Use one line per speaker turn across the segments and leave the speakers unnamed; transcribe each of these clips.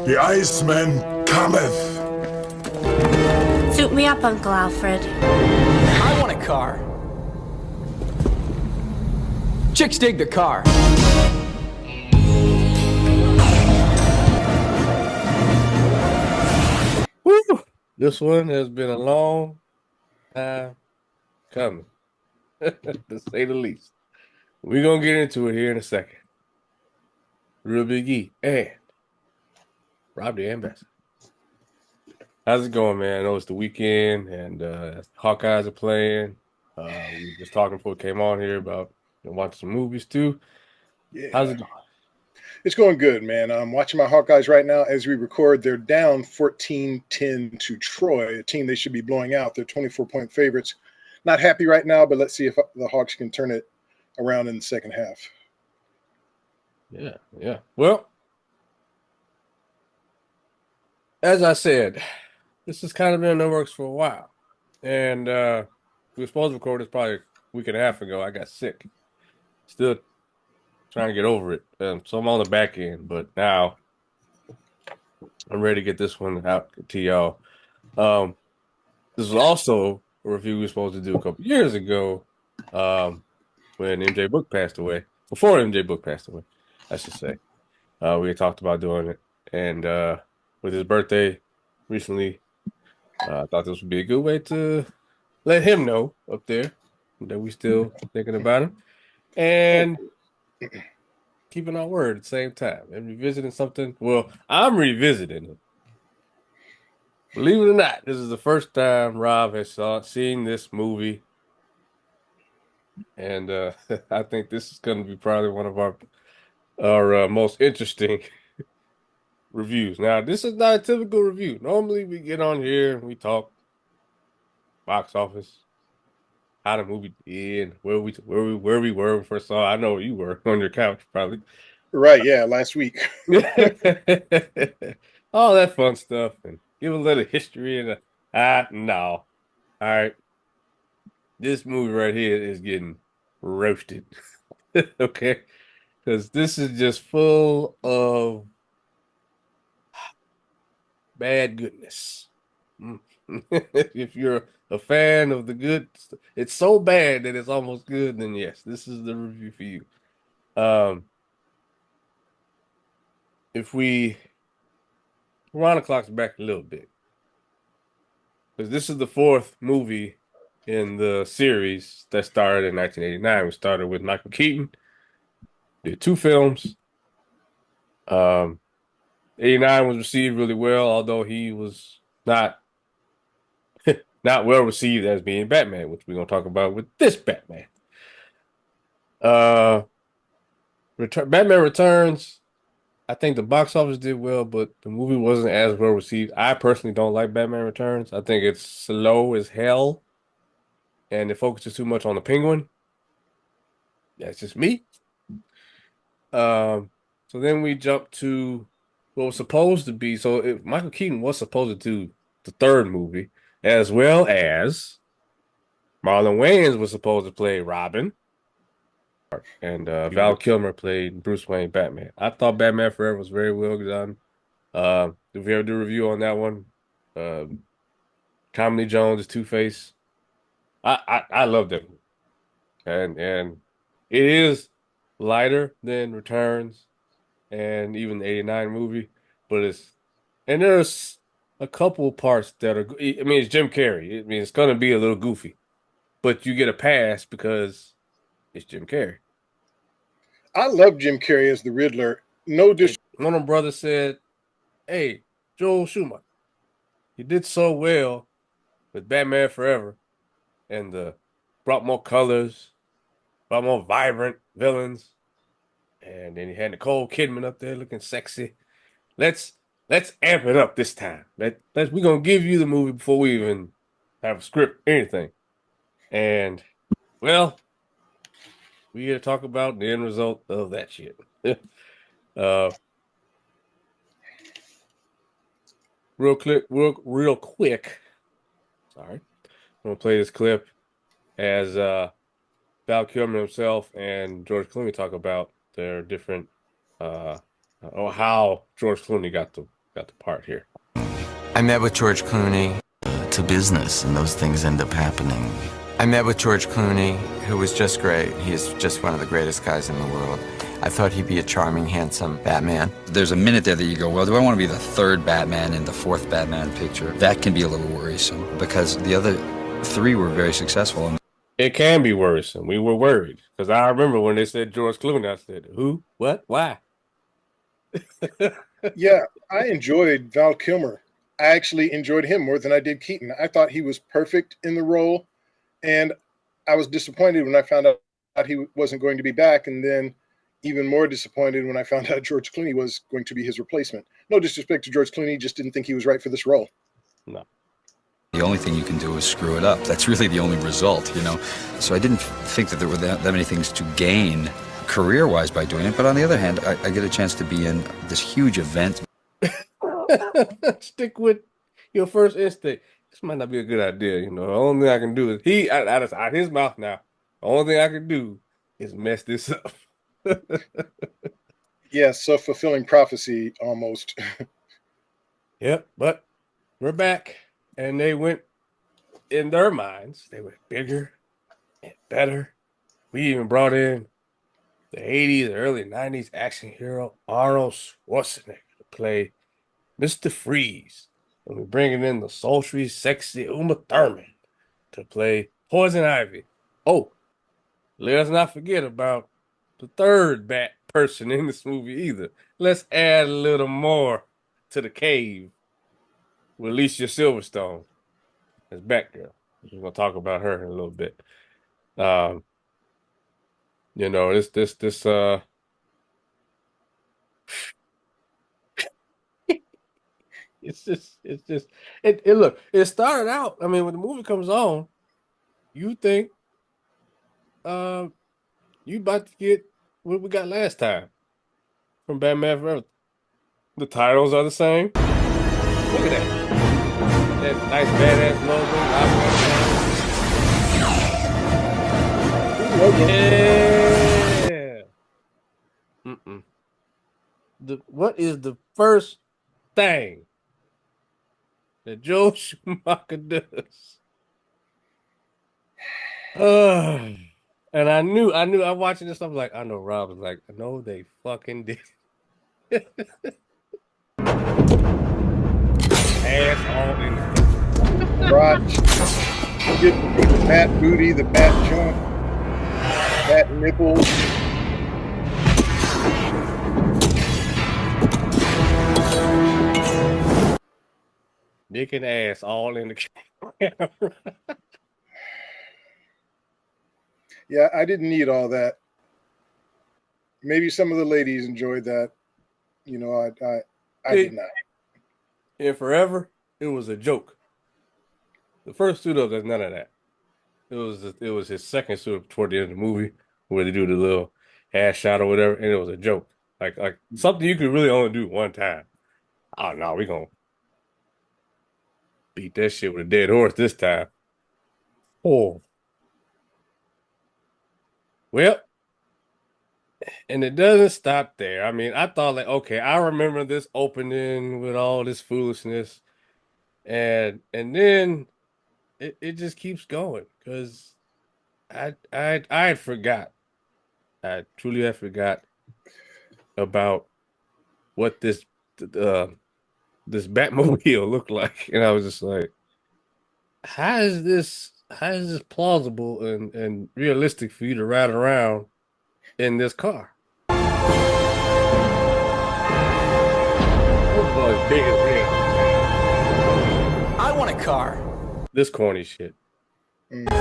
The Iceman cometh.
Suit me up, Uncle Alfred.
I want a car. Chicks dig the car.
Woo! This one has been a long time coming, to say the least. We're going to get into it here in a second. Real Big E and Rob the Ambassador. How's it going, man? I know it's the weekend and Hawkeyes are playing. We were just talking before we came on here about watching some movies too.
Yeah.
How's it going?
It's going good, man. I'm watching my Hawkeyes right now as we record. They're down 14-10 to Troy, a team they should be blowing out. They're 24-point favorites. Not happy right now, but let's see if the Hawks can turn it around in the second half.
Yeah. Well, as I said, this has kind of been in the works for a while. And we were supposed to record this probably a week and a half ago. I got sick. Still trying to get over it. So I'm on the back end, but now I'm ready to get this one out to y'all. This was also a review we were supposed to do a couple years ago when MJ Book passed away. Before MJ Book passed away, I should say. We had talked about doing it. And with his birthday recently, I thought this would be a good way to let him know up there that we still thinking about him. And keeping our word at the same time and revisiting something. Well, I'm revisiting it. Believe it or not, this is the first time Rob has seen this movie. And I think this is going to be probably one of our most interesting reviews. Now, this is not a typical review. Normally, we get on here and we talk box office, how the movie did, where we were when we first saw it. I know where you were on your couch, probably.
Right, yeah, last week.
All that fun stuff and give a little history and no. All right. This movie right here is getting roasted. Okay. Because this is just full of bad goodness. If you're a fan of the good, it's so bad that it's almost good, then yes, this is the review for you. If we round the clocks back a little bit, because this is the fourth movie in the series that started in 1989. We started with Michael Keaton, did two films. 89 was received really well, although he was not well received as being Batman, which we're gonna talk about with this Batman. Batman Returns, I think the box office did well, but the movie wasn't as well received. I personally don't like Batman Returns. I think it's slow as hell, and it focuses too much on the Penguin. That's just me. So then we jump to what was supposed to be. So Michael Keaton was supposed to do the third movie, as well as Marlon Wayans was supposed to play Robin, and Val Kilmer played Bruce Wayne Batman. I thought Batman Forever was very well done. Did we ever do a review on that one? Tommy Lee Jones is Two-Face. I love that movie. And it is lighter than Returns and even the 89 movie, but there's a couple parts that are, I mean, it's Jim Carrey. I mean, it's going to be a little goofy, but you get a pass because it's Jim Carrey.
I love Jim Carrey as the Riddler. No disrespect.
One of my brothers said, hey, Joel Schumacher, you did so well with Batman Forever and brought more colors, brought more vibrant villains, and then you had Nicole Kidman up there looking sexy. Let's amp it up this time. We're gonna give you the movie before we even have a script, anything. And well, we here to talk about the end result of that shit. Real quick. Sorry, I'm gonna play this clip as Val Kilmer himself and George Clooney talk about their different or how George Clooney got Got the part here.
I met with George Clooney.
To business, and those things end up happening.
I met with George Clooney, who was just great. He is just one of the greatest guys in the world. I thought he'd be a charming, handsome Batman.
There's a minute there that you go, well, do I want to be the third Batman in the fourth Batman picture? That can be a little worrisome because the other three were very successful.
It can be worrisome. We were worried because I remember when they said George Clooney, I said, "Who? What? Why?"
Yeah, I enjoyed Val Kilmer. I actually enjoyed him more than I did Keaton. I thought he was perfect in the role, and I was disappointed when I found out he wasn't going to be back, and then even more disappointed when I found out George Clooney was going to be his replacement. No disrespect to George Clooney, just didn't think he was right for this role.
No.
The only thing you can do is screw it up. That's really the only result, you know. So I didn't think that there were that many things to gain career-wise by doing it. But on the other hand, I get a chance to be in this huge event.
Stick with your first instinct. This might not be a good idea, you know. The only thing I can do is out of his mouth now. The only thing I can do is mess this up.
Yeah, self-fulfilling prophecy almost.
Yep, but we're back, and they went in their minds. They went bigger and better. We even brought in the 80s, early 90s action hero Arnold Schwarzenegger to play Mr. Freeze. And we're bringing in the sultry, sexy Uma Thurman to play Poison Ivy. Oh, let's not forget about the third bat person in this movie either. Let's add a little more to the cave with Alicia Silverstone as Batgirl. We're going to talk about her in a little bit. You know, this it's just look, it started out, I mean, when the movie comes on, you think you about to get what we got last time from Batman Forever. The titles are the same. Look at that. That nice badass logo. Yeah. What is the first thing that Joel Schumacher does? And I knew I'm watching this. I'm like, I know Rob was like, no, they fucking did. Ass all in the
Crotch. Get the bat booty, the bat jump, bat nipples.
dick and ass all in the camera.
Yeah, I didn't need all that. Maybe some of the ladies enjoyed that. You know, I did not.
In Forever, it was a joke. The first suit up, there's none of that. It was his second suit up toward the end of the movie where they do the little ass shot or whatever, and it was a joke. Like something you could really only do one time. Oh no, we gonna beat that shit with a dead horse this time. Oh. Well, and it doesn't stop there. I mean, I thought like, okay, I remember this opening with all this foolishness, and then it just keeps going because I had forgot. I truly had forgot about what this Batmobile looked like, and I was just like, how is this plausible and realistic for you to ride around in this car? Oh boy, big as hell.
I want a car.
This corny shit. Look at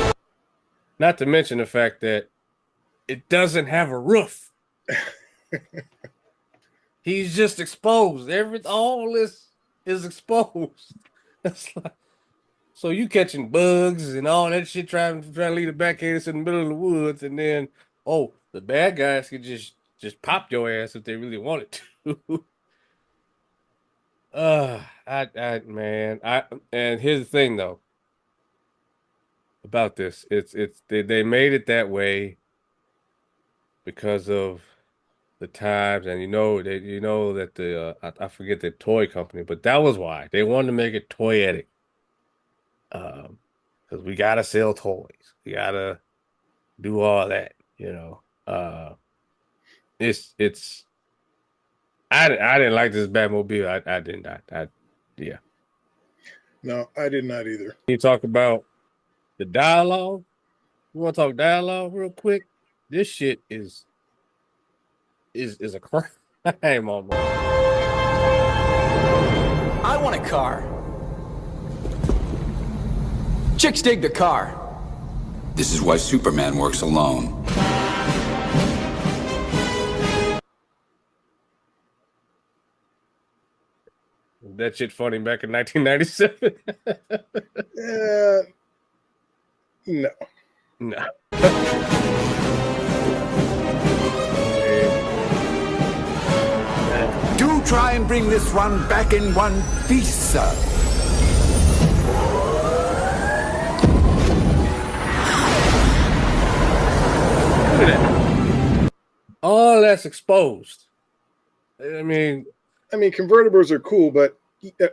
it. Not to mention the fact that it doesn't have a roof. He's just exposed. All this is exposed. That's like, so you catching bugs and all that shit, trying to leave the backhand in the middle of the woods, and then the bad guys could just pop your ass if they really wanted to. And here's the thing though about this. They made it that way because of the times, and you know that the I forget the toy company, but that was why they wanted to make it toyetic. Because we gotta sell toys, we gotta do all that, you know. It's I didn't like this Batmobile. I did not. Yeah.
No, I did not either.
You talk about the dialogue. We want to talk dialogue real quick. This shit is a crime almost.
I want a car. Chicks dig the car.
This is why Superman works alone.
That shit funny back in 1997.
No.
No.
Do try and bring this one back in one piece, sir.
Look at that. All that's exposed. I mean,
convertibles are cool, but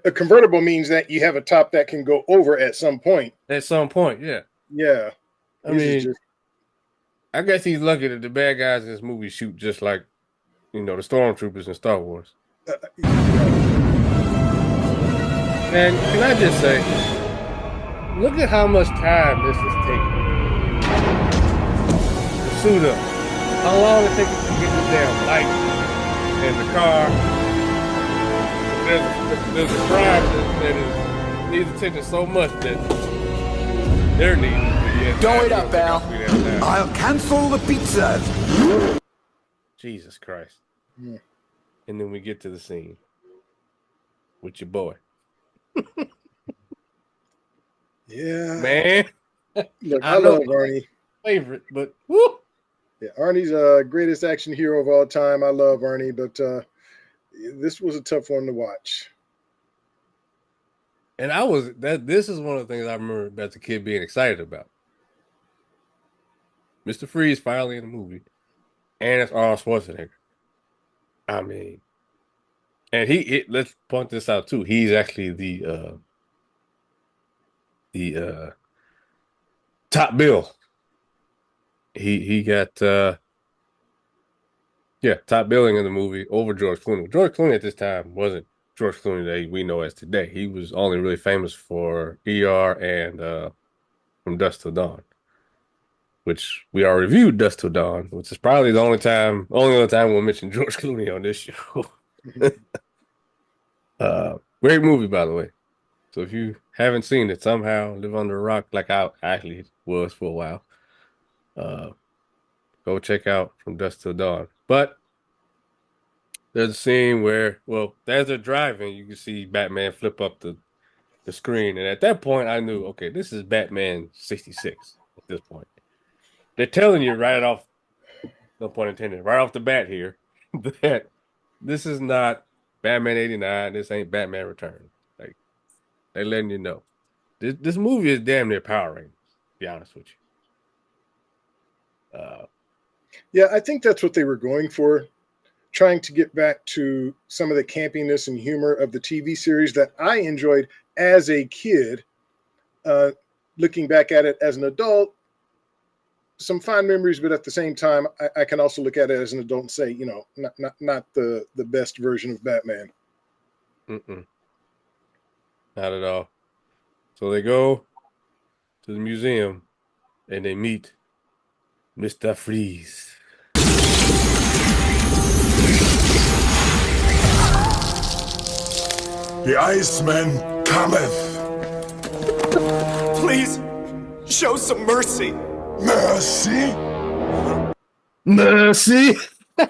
a convertible means that you have a top that can go over at some point.
At some point, yeah.
Yeah.
I mean, I guess he's lucky that the bad guys in this movie shoot just like, the stormtroopers in Star Wars. And can I just say, look at how much time this is taking. The suit up. How long it takes to get the damn light in the car. There's a drive that needs attention so much that they're needed.
Don't wait up, Al. I'll cancel the pizzas.
Jesus Christ.
Yeah.
And then we get to the scene with your boy.
Yeah.
Man.
Look, I love Arnie.
Favorite, but whoo.
Yeah, Arnie's greatest action hero of all time. I love Arnie, but this was a tough one to watch.
And this is one of the things I remember as a kid being excited about. Mr. Freeze finally in the movie. And it's Arnold Schwarzenegger. I mean, and let's point this out too. He's actually the top bill. He got top billing in the movie over George Clooney. George Clooney at this time wasn't George Clooney that we know as today. He was only really famous for ER and From Dusk Till Dawn, which we already reviewed Dusk Till Dawn, which is probably the only other time we'll mention George Clooney on this show. Great movie, by the way. So if you haven't seen it, somehow live under a rock like I actually was for a while. Go check out From Dusk Till Dawn. But there's a scene where, as they're driving, you can see Batman flip up the screen. And at that point, I knew, okay, this is Batman 66 at this point. They're telling you right off, no pun intended, right off the bat here, that this is not Batman 89. This ain't Batman Returns. Like, they're letting you know. This movie is damn near Power Rangers, to be honest with you.
Yeah, I think that's what they were going for, trying to get back to some of the campiness and humor of the TV series that I enjoyed as a kid. Looking back at it as an adult, some fond memories, but at the same time, I can also look at it as an adult and say, not the best version of Batman.
Not at all. So they go to the museum and they meet Mr. Freeze.
The Iceman cometh.
Please, show some mercy.
Mercy?
Mercy. I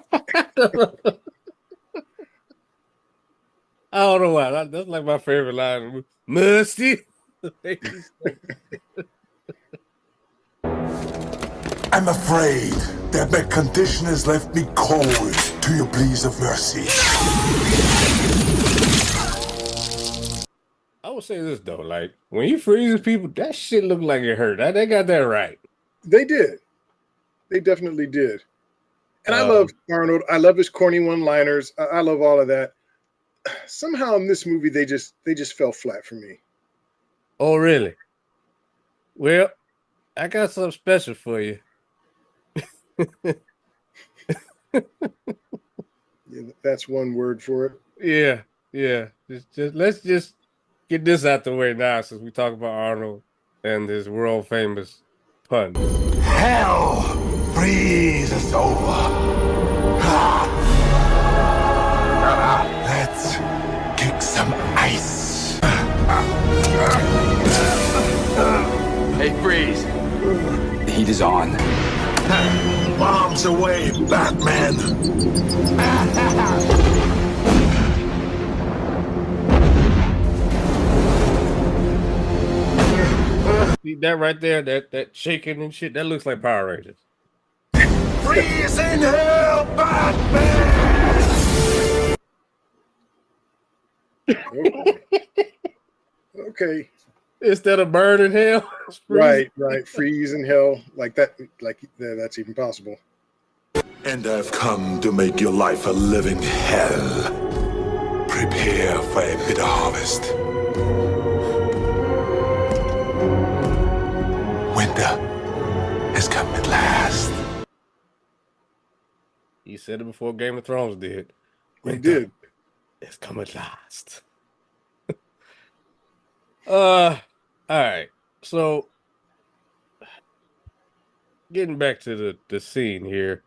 don't know why. That's like my favorite line. Mercy.
I'm afraid that my condition has left me cold to your pleas of mercy.
I would say this though, like when he freezes people, that shit look like it hurt. They got that right.
They did. They definitely did. And I love Arnold. I love his corny one-liners. I love all of that. Somehow in this movie, they just fell flat for me.
Oh, really? Well, I got something special for you.
Yeah, that's one word for it.
Yeah. Let's just get this out the way now, since we talk about Arnold and his world famous pun.
Hell freezes over. Let's kick some ice.
Hey, Freeze. The heat is on.
Bombs away, Batman.
See that right there, that shaking and shit, that looks like Power Rangers.
Freeze in hell, Batman!
Okay.
Instead of burn in hell.
Right. Freeze in hell. Like that. That's even possible.
And I've come to make your life a living hell. Prepare for a bitter harvest. Winter has come at last.
He said it before Game of Thrones did.
He did.
It's come at last. All right. So getting back to the scene here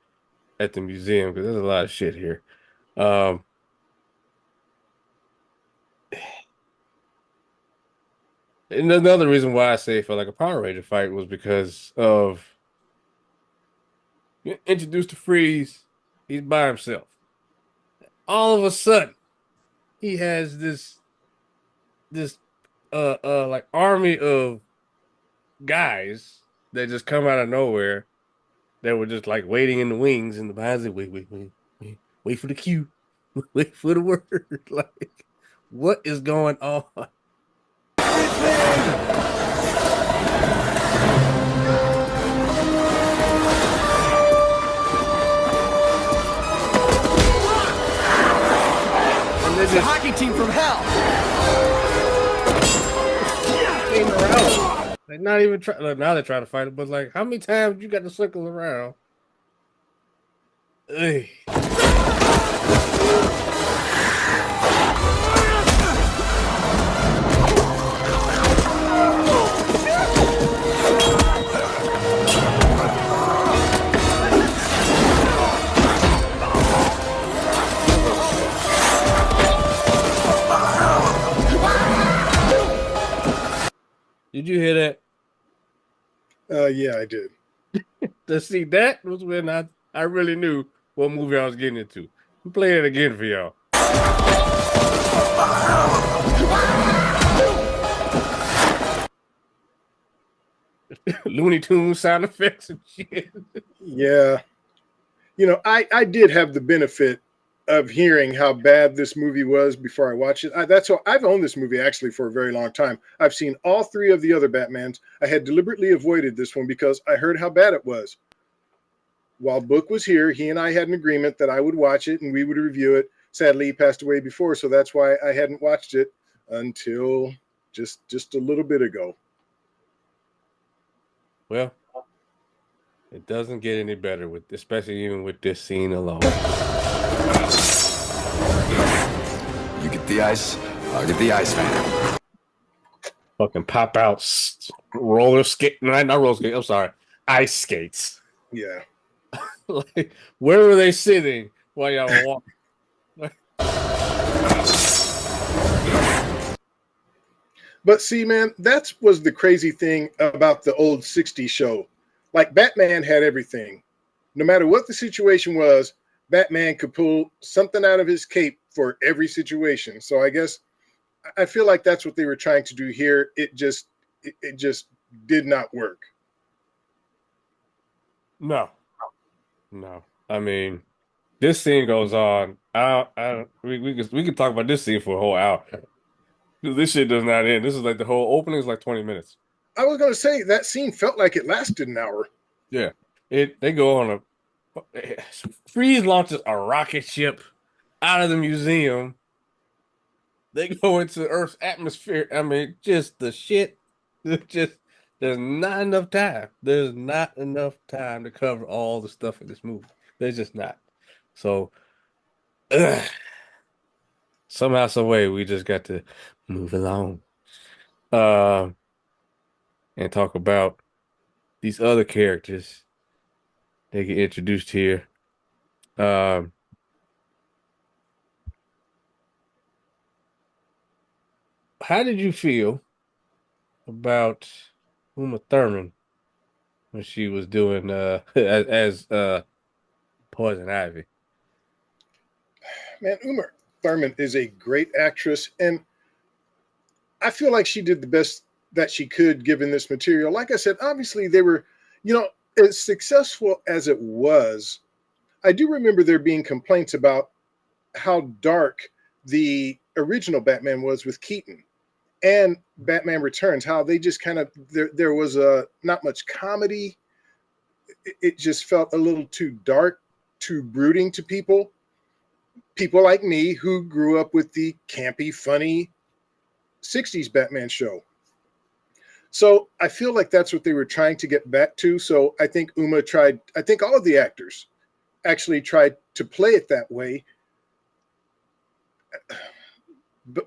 at the museum, because there's a lot of shit here. And another reason why I say it felt like a Power Ranger fight was because of you're introduced to Freeze. He's by himself. All of a sudden, he has this like army of guys that just come out of nowhere that were just like waiting in the wings and the behind it. Wait for the cue. Wait for the word. Like, what is going on?
It's the hockey team from hell.
Came around. Like, not even try. Like, now they're trying to fight it, but like, how many times you got to circle around? Hey. Did you hear that?
Yeah, I did.
To see, that was when I really knew what movie I was getting into. I'm playing it again for y'all. Looney Tunes sound effects and shit.
Yeah. You know, I did have the benefit of hearing how bad this movie was before I watched it. I've owned this movie actually for a very long time. I've seen all three of the other Batmans. I had deliberately avoided this one because I heard how bad it was. While Book was here, he and I had an agreement that I would watch it and we would review it. Sadly, he passed away before, so that's why I hadn't watched it until just a little bit ago.
Well, it doesn't get any better especially even with this scene alone.
You get the ice, I'll get the ice, man.
Fucking pop out roller skate. Not roller skate. I'm sorry. Ice skates.
Yeah.
Like, where were they sitting while y'all were walking?
But see, man, that was the crazy thing about the old 60s show. Like, Batman had everything. No matter what the situation was, Batman could pull something out of his cape for every situation. So I feel like that's what they were trying to do here. It just did not work.
No. I mean, this scene goes on. We could talk about this scene for a whole hour. This shit does not end. This is like the whole opening is like 20 minutes.
I was going to say that scene felt like it lasted an hour.
Yeah. They go on Freeze launches a rocket ship out of the museum. They go into Earth's atmosphere. I mean, just the shit. Just there's not enough time. There's not enough time to cover all the stuff in this movie. There's just not. So somehow, some way, we just got to move along. And talk about these other characters they get introduced here. How did you feel about Uma Thurman when she was doing as Poison Ivy?
Man, Uma Thurman is a great actress, and I feel like she did the best that she could given this material. Like I said, obviously they were, as successful as it was, I do remember there being complaints about how dark the original Batman was with Keaton and Batman Returns, how they just kind of, there was not much comedy. It just felt a little too dark, too brooding to people like me who grew up with the campy, funny 60s Batman show. So I feel like that's what they were trying to get back to. So I think Uma tried, I think all of the actors actually tried to play it that way.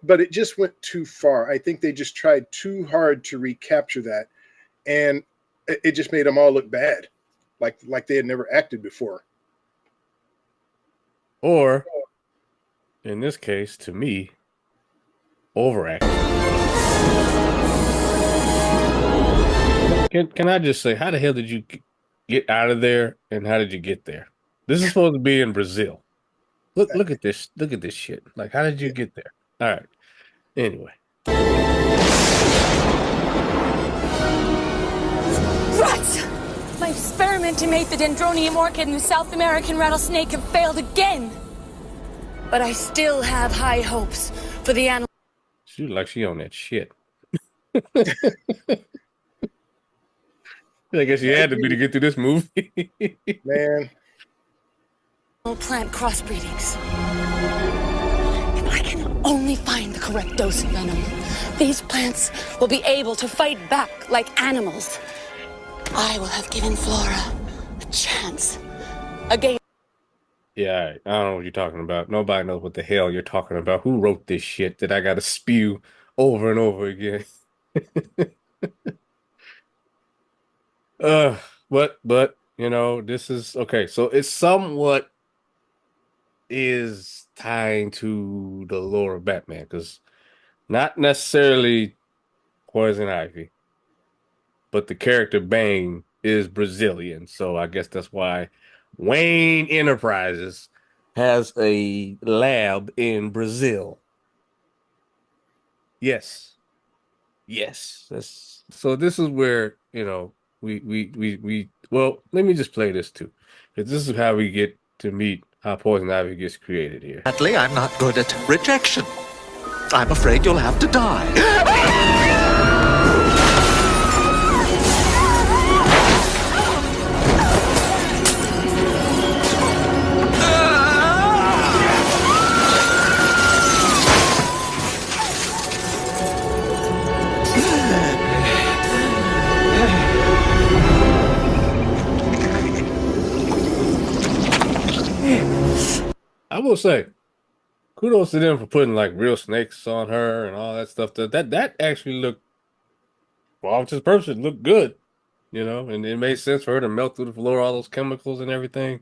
But it just went too far. I think they just tried too hard to recapture that. And it just made them all look bad, like they had never acted before.
Or, in this case, to me, overacting. Can I just say, how the hell did you get out of there, and how did you get there? This is supposed to be in Brazil. Look at this. Look at this shit. Like, how did you get there? All right. Anyway.
Rats! My experiment to mate the Dendronium orchid and the South American rattlesnake have failed again. But I still have high hopes for the animal.
She like she on that shit. I guess you had to be to get through this movie.
Man.
Plant crossbreedings. If I can only find the correct dose of venom, these plants will be able to fight back like animals. I will have given Flora a chance again.
Yeah, I don't know what you're talking about. Nobody knows what the hell you're talking about. Who wrote this shit that I got to spew over and over again? But this is okay. So it's somewhat is tying to the lore of Batman, because not necessarily Poison Ivy, but the character Bane is Brazilian. So I guess that's why Wayne Enterprises has a lab in Brazil. Yes. So this is where, we well, let me just play this too. Because this is how we get to meet how Poison Ivy gets created here.
Sadly, I'm not good at rejection. I'm afraid you'll have to die.
I will say, kudos to them for putting like real snakes on her and all that stuff. That actually looked, well, to purpose, it looked good, and it made sense for her to melt through the floor, all those chemicals and everything.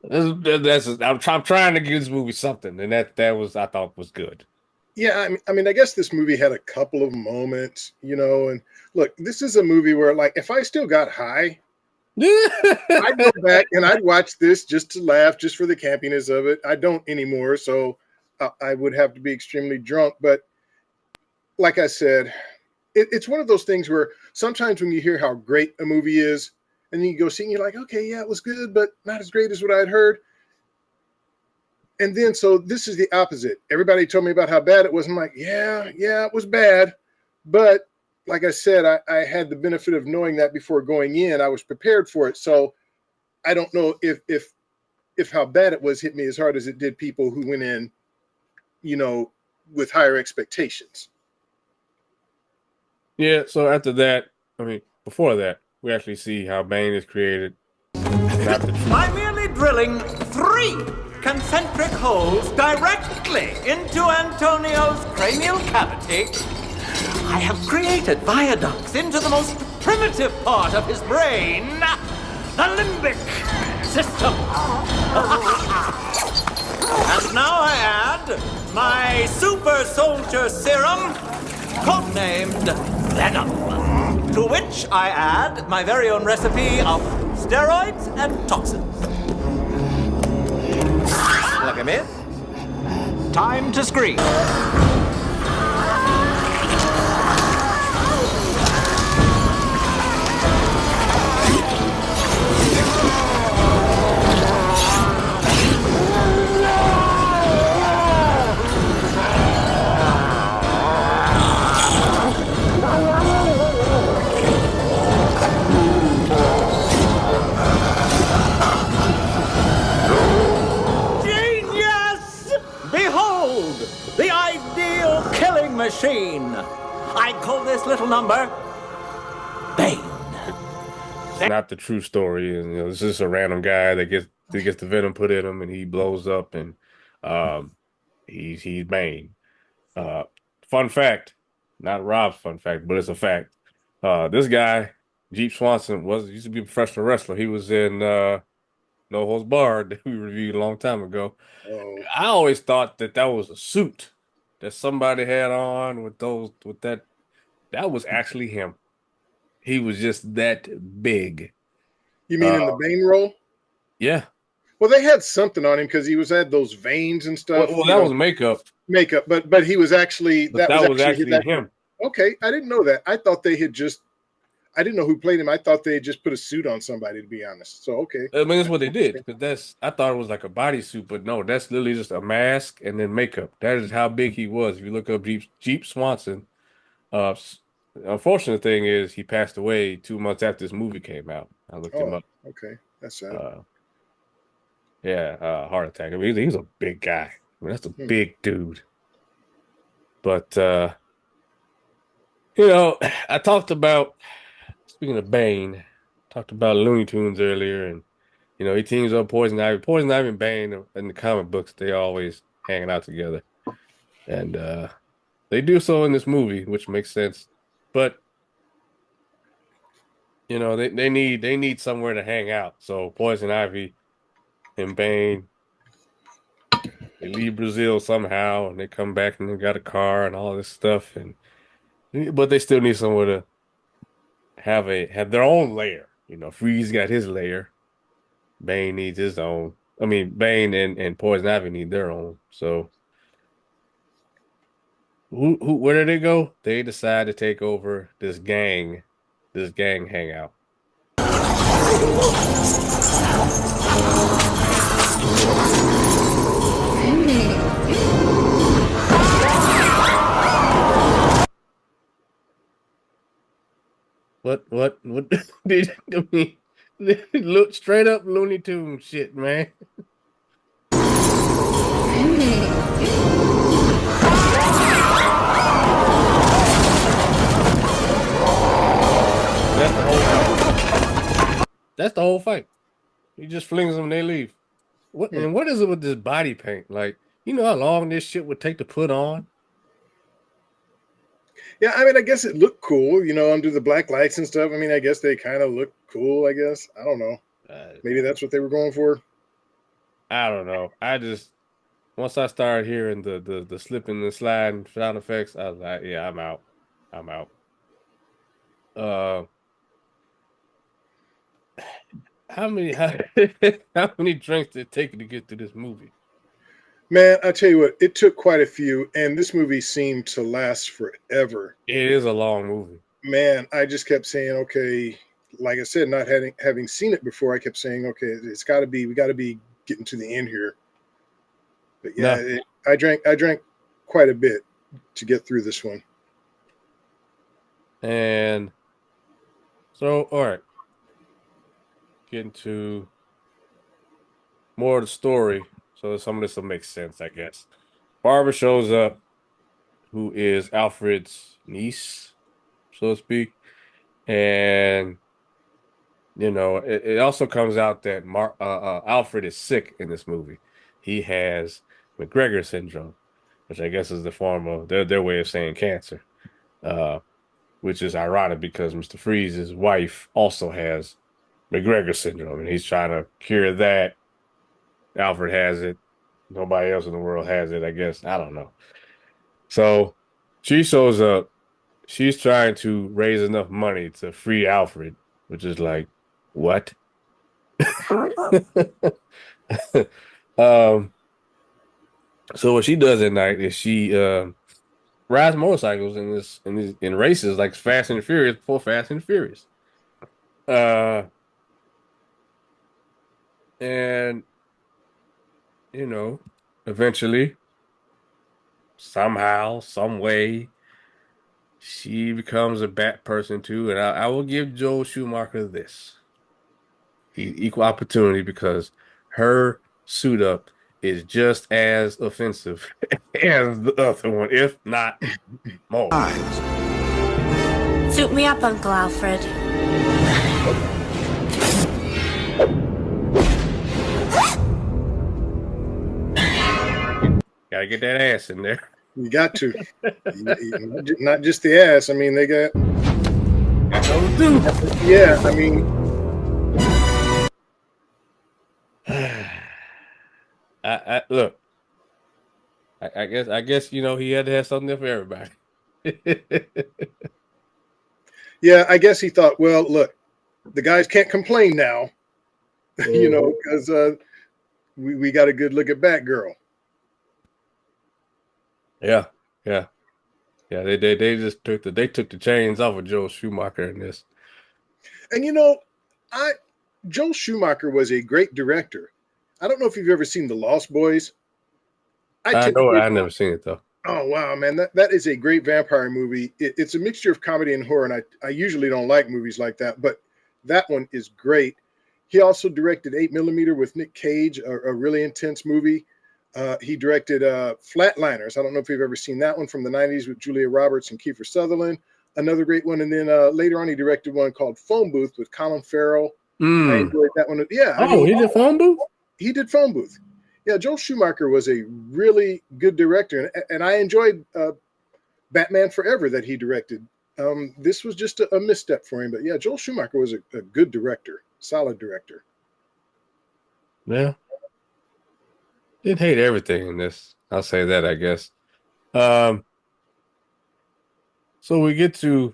I'm trying to give this movie something, and that was, I thought, was good.
Yeah, I mean, I guess this movie had a couple of moments, and look, this is a movie where, like, if I still got high, I'd go back and I'd watch this just to laugh, just for the campiness of it. I don't anymore, so I would have to be extremely drunk. But like I said, it's one of those things where sometimes when you hear how great a movie is, and then you go see it and you're like, okay, yeah, it was good, but not as great as what I'd heard. And then, so this is the opposite. Everybody told me about how bad it was. I'm like, yeah, it was bad. But like I said, I had the benefit of knowing that before going in. I was prepared for it. So I don't know if how bad it was hit me as hard as it did people who went in, with higher expectations.
Yeah, so after that, I mean, before that, we actually see how Bane is created. Not the truth.
By merely drilling 3 concentric holes directly into Antonio's cranial cavity, I have created viaducts into the most primitive part of his brain, the limbic system. And now I add my super soldier serum, codenamed Venom, to which I add my very own recipe of steroids and toxins. Look at me. Time to scream. The ideal killing machine. I call this little number Bane.
It's not the true story, and it's just a random guy that gets the venom put in him, and he blows up, and he's Bane. Fun fact, not Rob's fun fact, but it's a fact. This guy, Jeep Swanson, used to be a professional wrestler. He was in No Holds Barred that we reviewed a long time ago.
Oh.
I always thought that was a suit that somebody had on with that. That was actually him. He was just that big.
You mean in the Bane role?
Yeah.
Well, they had something on him because he had those veins and stuff.
Well, that was makeup.
Makeup, but he was actually
that was actually him.
Okay, I didn't know that. I thought they had just. I didn't know who played him. I thought they had just put a suit on somebody, to be honest. So, okay.
I mean, that's what they did. Because I thought it was like a bodysuit, but no, that's literally just a mask and then makeup. That is how big he was. If you look up Jeep Swanson, unfortunate thing is he passed away 2 months after this movie came out. I looked him up.
Okay, that's sad.
Heart attack. I mean, he's a big guy. I mean, that's a big dude. But, I talked about, speaking of Bane, talked about Looney Tunes earlier, and he teams up Poison Ivy. Poison Ivy and Bane in the comic books, they always hanging out together, and they do so in this movie, which makes sense. But they need somewhere to hang out. So Poison Ivy and Bane, they leave Brazil somehow, and they come back and they got a car and all this stuff, but they still need somewhere to have their own lair. Freeze got his lair. Bane needs his own. I mean, Bane and Poison Ivy need their own. So, where did they go? They decide to take over this gang hangout. What did I mean? Look straight up Looney Tunes shit, man. That's the whole fight. He just flings them and they leave. What is it with this body paint? Like, how long this shit would take to put on?
Yeah, I mean, I guess it looked cool, under the black lights and stuff. I mean, I guess they kind of look cool, I guess. I don't know. Maybe that's what they were going for.
I don't know. Once I started hearing the slipping and sliding sound effects, I was like, yeah, I'm out. How many drinks did it take to get through this movie?
Man, I tell you what, it took quite a few, and this movie seemed to last forever.
It is a long movie.
Man, I just kept saying, okay, like I said, not having seen it before, I kept saying, okay, we got to be getting to the end here. But yeah, I drank quite a bit to get through this one.
And so, all right, getting to more of the story, so some of this will make sense, I guess. Barbara shows up, who is Alfred's niece, so to speak, and it also comes out that Alfred is sick in this movie. He has McGregor syndrome, which I guess is the form of their way of saying cancer, which is ironic because Mr. Freeze's wife also has McGregor syndrome, and he's trying to cure that. Alfred has it. Nobody else in the world has it, I guess. I don't know. So she shows up. She's trying to raise enough money to free Alfred, which is like, what? So what she does at night is she rides motorcycles in races like Fast and Furious before Fast and Furious. And eventually, somehow, some way, she becomes a bat person too. And I will give Joel Schumacher this. He's equal opportunity because her suit up is just as offensive as the other one, if not more.
Suit me up, Uncle Alfred.
Gotta get that ass in there.
You got to. Not just the ass. I mean, they got. Yeah, I mean.
I look. I guess he had to have something there for everybody.
Yeah, I guess he thought, well, look, the guys can't complain now, because we got a good look at Batgirl.
Yeah. They just took the chains off of Joel Schumacher in this.
And Joel Schumacher was a great director. I don't know if you've ever seen The Lost Boys.
I've never seen it though.
Oh wow, man, that is a great vampire movie. It's a mixture of comedy and horror, and I usually don't like movies like that, but that one is great. He also directed 8mm with Nick Cage, a really intense movie. He directed Flatliners. I don't know if you've ever seen that one from the 90s with Julia Roberts and Kiefer Sutherland. Another great one. And then later on, he directed one called Phone Booth with Colin Farrell. I enjoyed that one. Yeah.
He did Phone Booth?
He did Phone Booth. Yeah, Joel Schumacher was a really good director. And I enjoyed Batman Forever that he directed. This was just a misstep for him. But yeah, Joel Schumacher was a good director, solid director.
Yeah. Didn't hate everything in this. I'll say that, I guess. So we get to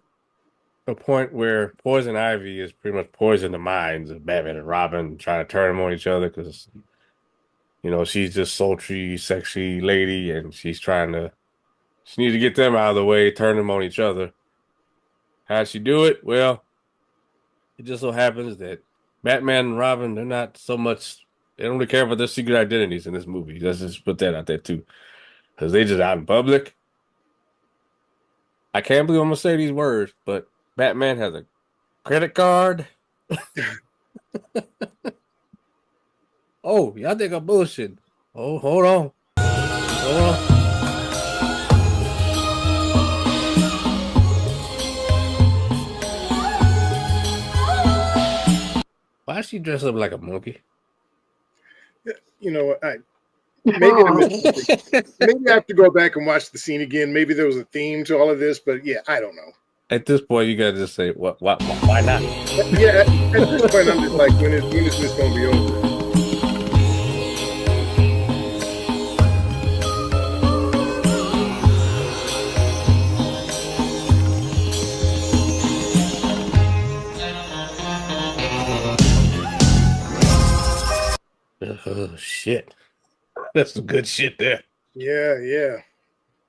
a point where Poison Ivy is pretty much poisoning the minds of Batman and Robin, trying to turn them on each other because, she's just sultry, sexy lady, and she needs to get them out of the way, turn them on each other. How'd she do it? Well, it just so happens that Batman and Robin, they're not so much. They don't really care about their secret identities in this movie. Let's just put that out there too, because they just out in public. I can't believe I'm gonna say these words, but Batman has a credit card. Oh, y'all think I'm bullshitting? Oh, hold on. Why is she dressed up like a monkey?
Maybe I have to go back and watch the scene again. Maybe there was a theme to all of this, but yeah, I don't know.
At this point, you gotta just say, "What? Why not?"
Yeah, at this point, I'm just like, when is this going to be over?
Oh shit. That's some good shit there.
Yeah.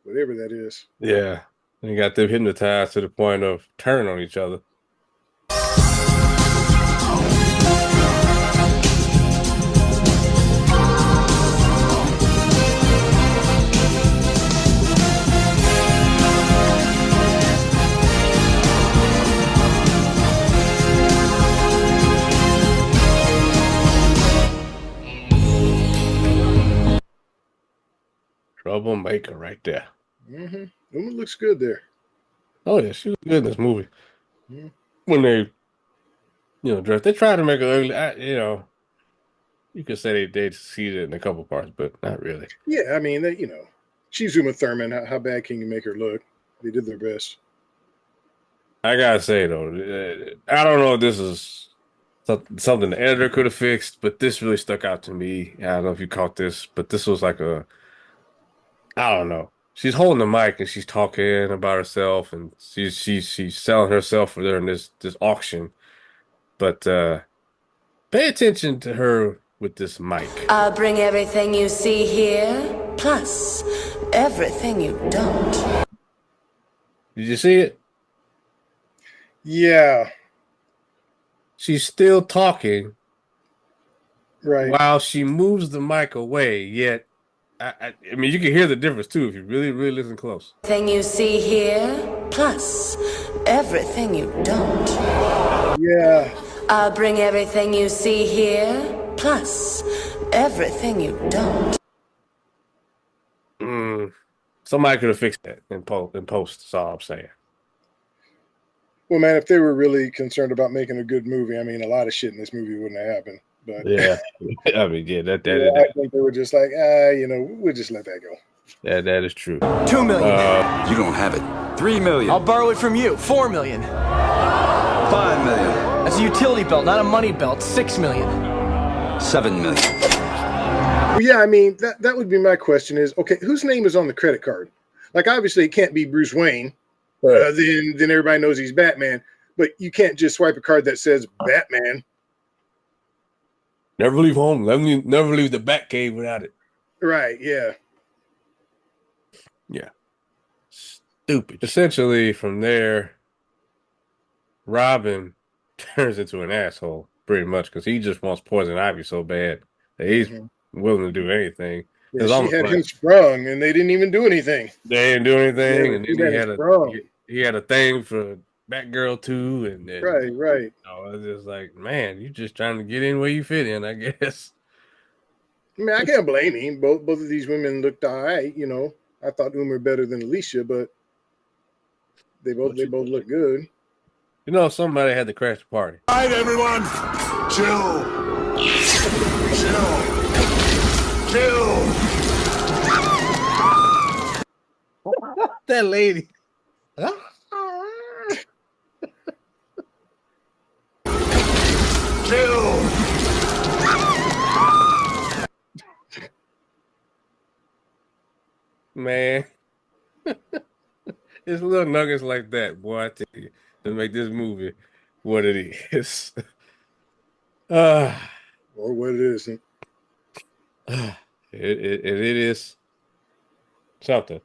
Whatever that is.
Yeah. And you got them hypnotized to the point of turning on each other. troublemaker right there.
Mm-hmm. Woman looks good there.
Oh yeah, she was good in this movie.
Mhm.
When they, dress, they tried to make her ugly. You could say they succeeded in a couple parts, but not really.
Yeah, I mean, she's Uma Thurman. How bad can you make her look? They did their best.
I gotta say though, I don't know if this is something the editor could have fixed, but this really stuck out to me. I don't know if you caught this, but this was like I don't know. She's holding the mic and she's talking about herself, and she's selling herself for during this auction. But pay attention to her with this mic.
I'll bring everything you see here, plus everything you don't.
Did you see it?
Yeah.
She's still talking,
right,
while she moves the mic away. Yet, I mean, you can hear the difference too if you really, really listen close.
Everything you see here, plus everything you don't.
Yeah.
I'll bring everything you see here, plus everything you don't.
Somebody could have fixed that in post. That's all I'm saying.
Well, man, if they were really concerned about making a good movie, I mean, a lot of shit in this movie wouldn't have happened. But
yeah, I mean, yeah, that
I think they were just like, we'll just let that go.
That is true.
$2 million.
You don't have it. $3 million.
I'll borrow it from you. $4 million.
$5 million.
That's a utility belt, not a money belt. $6 million.
$7 million.
Well, yeah, I mean, that would be my question is, okay, whose name is on the credit card? Like, obviously, it can't be Bruce Wayne.
Right.
Then everybody knows he's Batman. But you can't just swipe a card that says Batman.
Never leave home. Never leave the Batcave without it.
Right, yeah.
Yeah. Stupid. Essentially, from there, Robin turns into an asshole, pretty much, because he just wants Poison Ivy so bad that he's willing to do anything.
Yeah, she had him sprung, and they didn't even do anything.
They didn't do anything,
Yeah,
and then he had a thing for Batgirl too, and
right.
It's just like, man, you just trying to get in where you fit in, I guess.
I mean, I can't blame him. Both of these women looked all right. I thought Uma better than Alicia, but they both look good.
Somebody had to crash the party.
All right, everyone, chill.
That lady. Man, it's little nuggets like that, boy, I tell you, to make this movie what it is.
Or what it isn't.
It is something.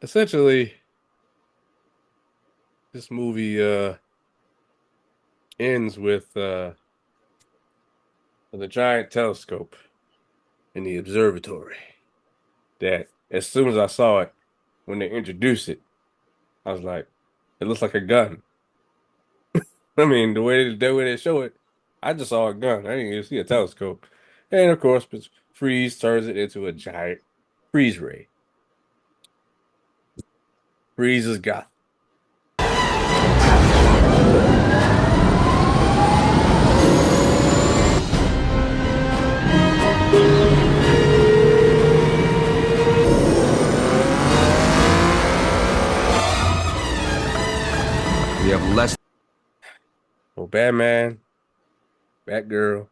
Essentially, this movie ends with the giant telescope in the observatory. That as soon as I saw it, when they introduced it, I was like, it looks like a gun. I mean, the way they show it, I just saw a gun. I didn't even see a telescope. And of course, Freeze turns it into a giant freeze ray. Freeze is Gotham.
We have less.
Well, Batman, Batgirl,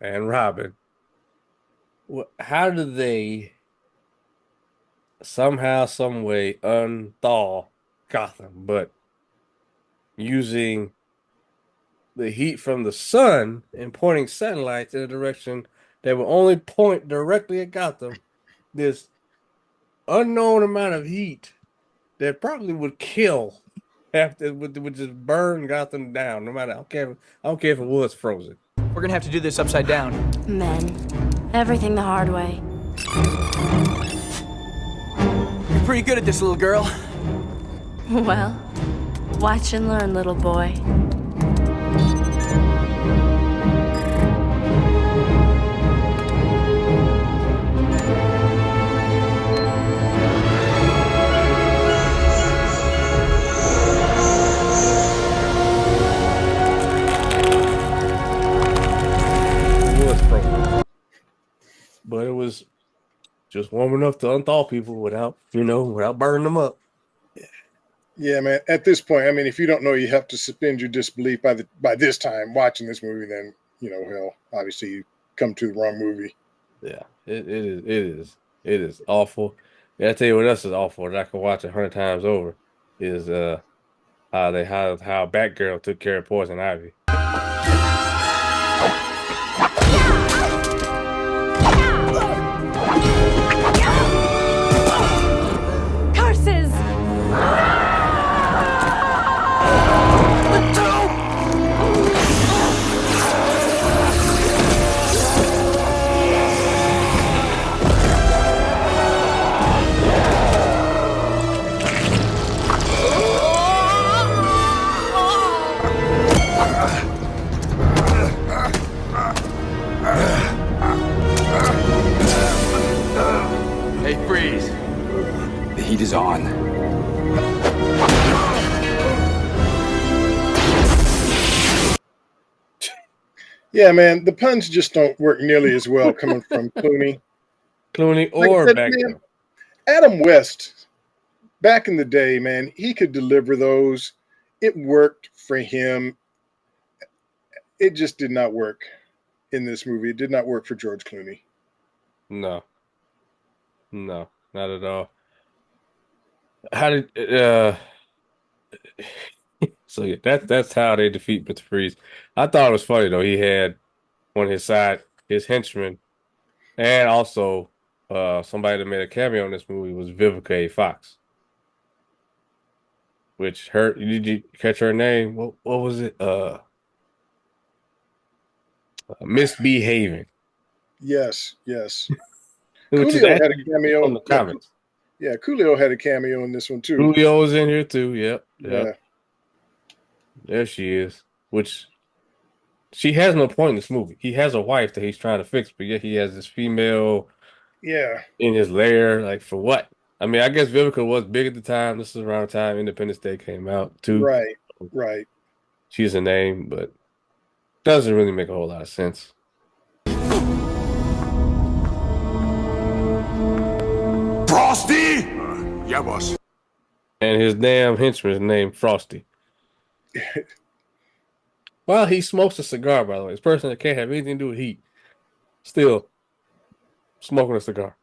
and Robin. How do they somehow, some way unthaw Gotham, but using the heat from the sun and pointing satellites in a direction that will only point directly at Gotham? This unknown amount of heat that probably would kill. Would just burn Gotham down, no matter. I don't care if it was frozen.
We're gonna have to do this upside down.
Men. Everything the hard way.
You're pretty good at this, little girl.
Well, watch and learn, little boy.
just warm enough to unthaw people without burning them up.
Yeah, man. At this point, I mean, if you don't know, you have to suspend your disbelief by this time watching this movie. Then hell, obviously you come to the wrong movie.
Yeah, it is awful. Yeah, I tell you what else is awful that I could watch 100 times over is how Batgirl took care of Poison Ivy.
Curses!
Hey, freeze. The heat is on.
Yeah, man. The puns just don't work nearly as well coming from Clooney.
Clooney
Like I
or
said,
Batgirl.
man, Adam West, back in the day, man, he could deliver those. It worked for him. It just did not work in this movie. It did not work for George Clooney.
No, not at all. How did so yeah, that's how they defeat Mr. Freeze. I thought it was funny though. He had on his side his henchman, and also somebody that made a cameo in this movie was Vivica A. Fox. Which did you catch her name? What was it? Misbehaving.
Yes.
Which is
Coolio had a
actually
cameo
from the comics.
Yeah, Coolio had a cameo in this one too.
Julio was in here too. Yep.
Yeah.
There she is. Which she has no point in this movie. He has a wife that he's trying to fix, but yet he has this female
Yeah.
in his lair. Like for what? I mean, I guess Vivica was big at the time. This is around the time Independence Day came out too.
Right.
She's a name, but doesn't really make a whole lot of sense.
Frosty! Yeah, boss.
And his damn henchman is named Frosty. Well, he smokes a cigar, by the way. This person that can't have anything to do with heat, still smoking a cigar.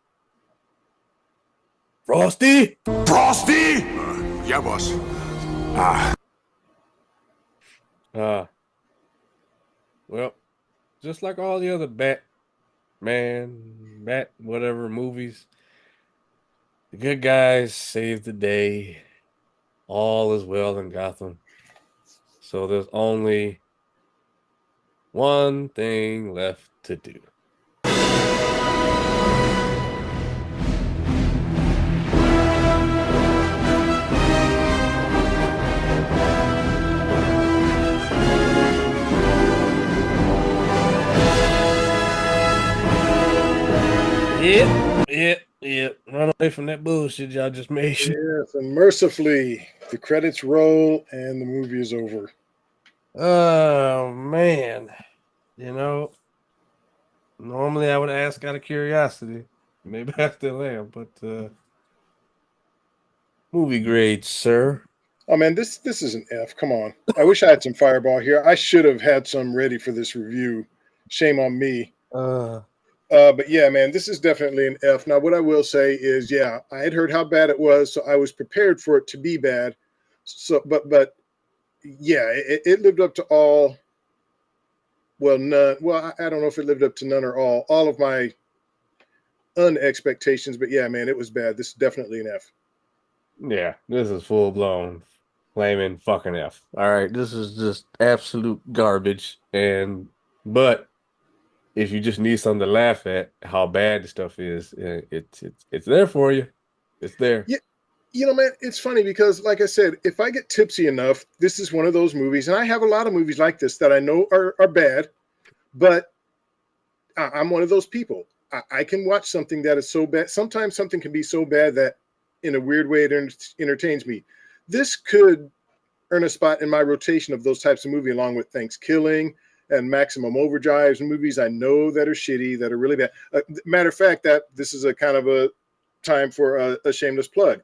Frosty?
Frosty! Yeah, boss.
Well, just like all the other Bat whatever movies, the good guys save the day. All is well in Gotham. So there's only one thing left to do. Yep. Run away from that bullshit y'all just made.
Yes, and mercifully, the credits roll and the movie is over.
Oh man. Normally I would ask out of curiosity. Maybe I still am, but movie grade, sir.
Oh man, this is an F. Come on. I wish I had some Fireball here. I should have had some ready for this review. Shame on me. But yeah, man, this is definitely an F. Now, what I will say is, yeah, I had heard how bad it was, so I was prepared for it to be bad. So, but yeah, it lived up to all. Well, none. Well, I don't know if it lived up to none or all of my unexpectations. But yeah, man, it was bad. This is definitely an F.
Yeah, this is full blown flaming fucking F. All right, this is just absolute garbage. But if you just need something to laugh at, how bad the stuff is, it's there for you. It's there.
Yeah, man, it's funny because, like I said, if I get tipsy enough, this is one of those movies, and I have a lot of movies like this that I know are bad, but I'm one of those people. I can watch something that is so bad. Sometimes something can be so bad that, in a weird way, it entertains me. This could earn a spot in my rotation of those types of movie, along with Thanksgiving and Maximum Overdrive's movies I know that are shitty, that are really bad. Matter of fact, that this is a kind of a time for a shameless plug.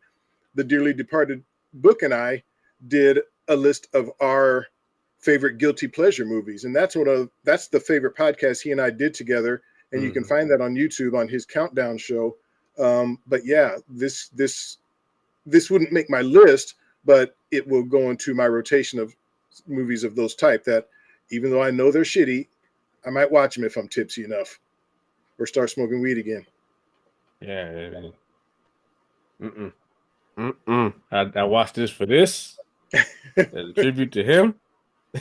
The Dearly Departed book and I did a list of our favorite guilty pleasure movies, and that's the favorite podcast he and I did together, and you can find that on YouTube on his countdown show. But yeah, this wouldn't make my list, but it will go into my rotation of movies of those type that, even though I know they're shitty, I might watch them if I'm tipsy enough or start smoking weed again.
Yeah. I watched this for this as a tribute to him.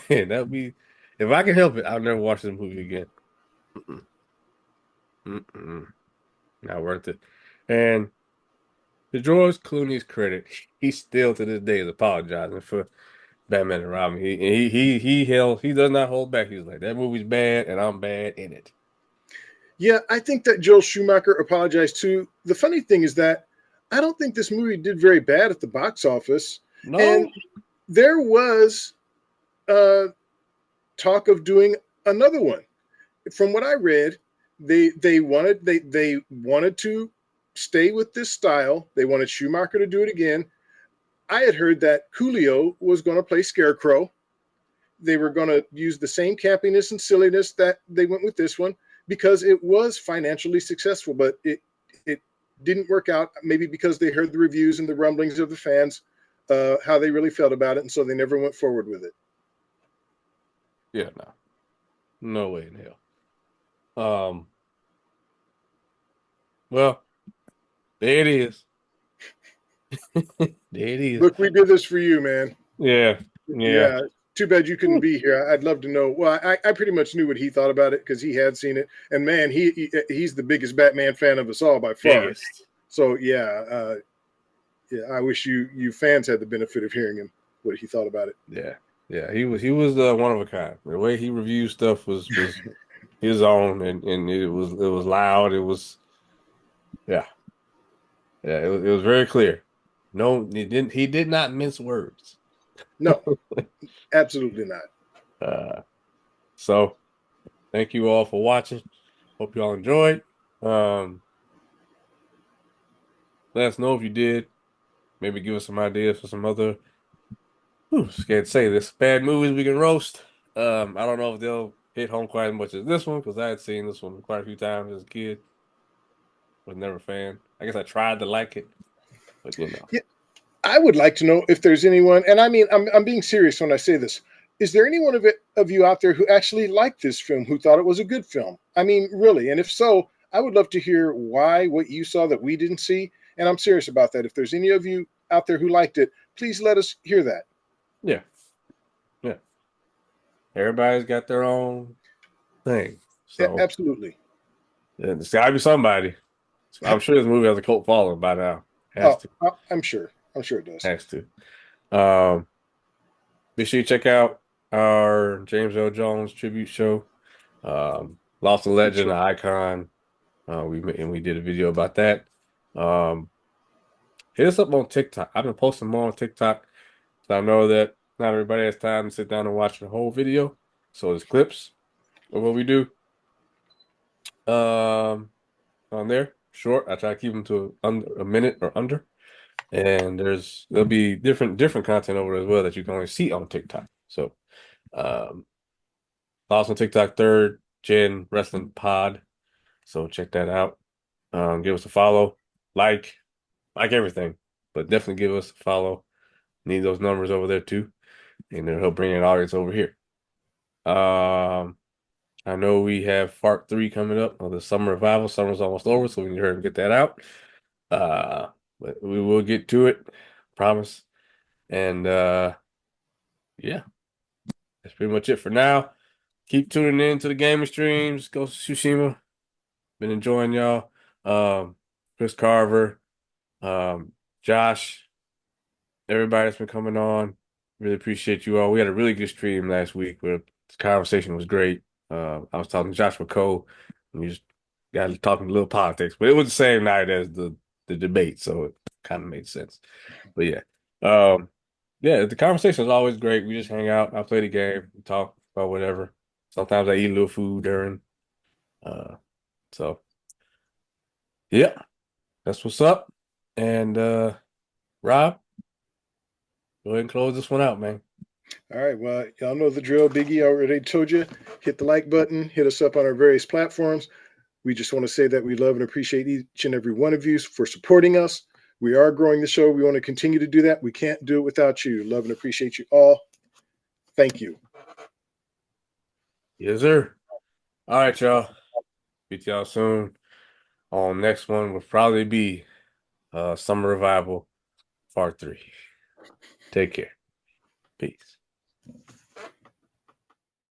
And that'll be, if I can help it, I'll never watch this movie again. Not worth it. And to George Clooney's credit, he still to this day is apologizing for Batman and Robin. He does not hold back. He's like, that movie's bad and I'm bad in it.
Yeah, I think that Joel Schumacher apologized too. The funny thing is that I don't think this movie did very bad at the box office.
No.
And there was talk of doing another one. From what I read, they wanted to stay with this style. They wanted Schumacher to do it again. I had heard that Coolio was going to play Scarecrow. They were going to use the same campiness and silliness that they went with this one because it was financially successful, but it didn't work out, maybe because they heard the reviews and the rumblings of the fans, how they really felt about it, and so they never went forward with it.
Yeah, no way in hell. Well, there it is. There it is.
Look, we did this for you, man.
Yeah.
Too bad you couldn't be here. I'd love to know. Well, I pretty much knew what he thought about it because he had seen it, and man, he's the biggest Batman fan of us all by far.
Biggest.
So yeah, I wish you fans had the benefit of hearing him what he thought about it.
Yeah. He was one of a kind. The way he reviewed stuff was his own, and it was loud. It was it was very clear. No, he did not mince words.
No, absolutely not.
So thank you all for watching. Hope you all enjoyed. Let us know if you did. Maybe give us some ideas for some other scared to say this, bad movies we can roast. I don't know if they'll hit home quite as much as this one because I had seen this one quite a few times as a kid. Was never a fan. I guess I tried to like it, but you know.
Yeah, I would like to know if there's anyone, and I mean, I'm being serious when I say this. Is there anyone of you out there who actually liked this film, who thought it was a good film? I mean, really. And if so, I would love to hear why, what you saw that we didn't see. And I'm serious about that. If there's any of you out there who liked it, please let us hear that.
Yeah. Everybody's got their own thing. So
yeah, absolutely.
It's got to be somebody. I'm sure this movie has a cult following by now.
I'm sure it does.
Has to. Be sure you check out our James Earl Jones tribute show. Lost a Legend, an icon. We did a video about that. Hit us up on TikTok. I've been posting more on TikTok. So I know that not everybody has time to sit down and watch the whole video. So there's clips of what we do. On there, short. I try to keep them to a minute or under. And there'll be different content over there as well that you can only see on TikTok. So also on TikTok, Third Gen Wrestling Pod. So check that out. Give us a follow, like everything, but definitely give us a follow. Need those numbers over there too, and it'll help bring an audience over here. I know we have part 3 coming up on the summer revival. Summer's almost over, so we need to hurry and get that out. But we will get to it, promise. And yeah, that's pretty much it for now. Keep tuning in to the gaming streams. Ghost of Tsushima. Been enjoying y'all. Chris Carver, Josh, everybody that's been coming on. Really appreciate you all. We had a really good stream last week where the conversation was great. I was talking to Josh McCole, and we just got talking a little politics, but it was the same night as the debate, so it kind of made sense. But yeah, the conversation is always great. We just hang out. I play the game, we talk about whatever. Sometimes I eat a little food during. So yeah, that's what's up. And Rob, go ahead and close this one out, man.
All right. Well, y'all know the drill. Biggie already told you. Hit the like button. Hit us up on our various platforms. We just want to say that we love and appreciate each and every one of you for supporting us. We are growing the show. We want to continue to do that. We can't do it without you. Love and appreciate you all. Thank you.
Yes, sir. All right, y'all. Speak to y'all soon. On next one will probably be Summer Revival Part 3. Take care. Peace.